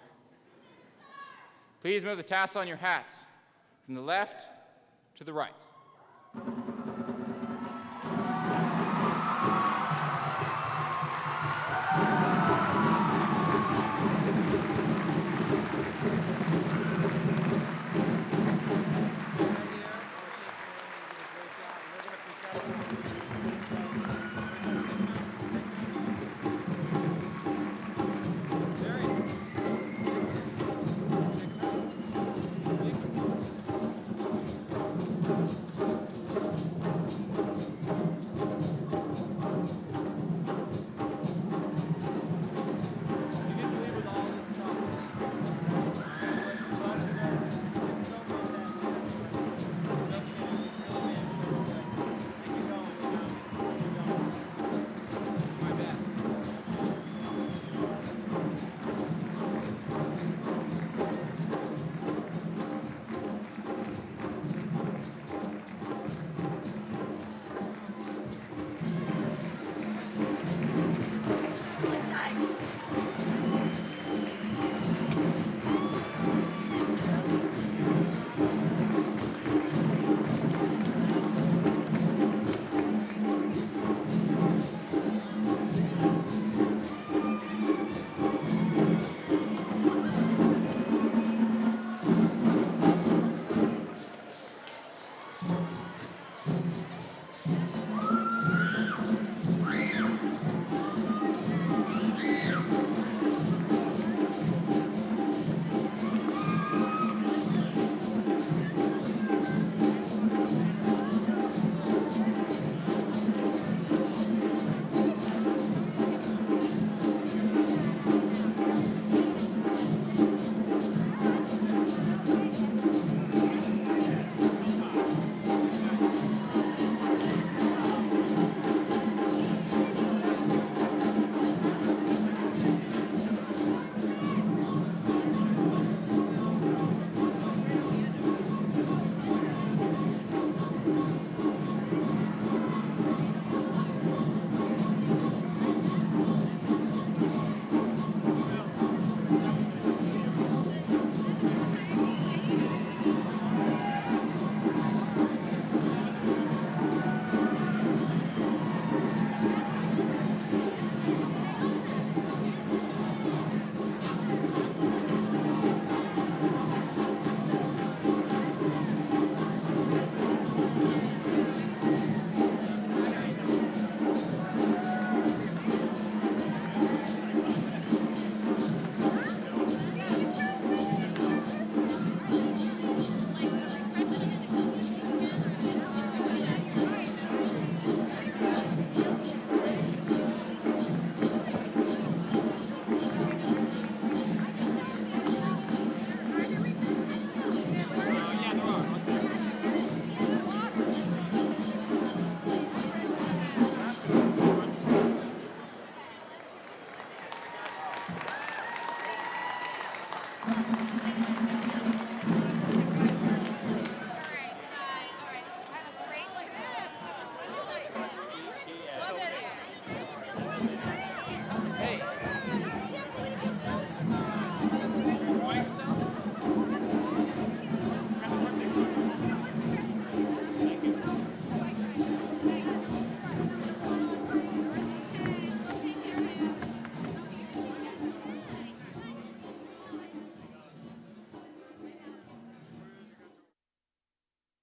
Please move the tassel on your hats from the left to the right.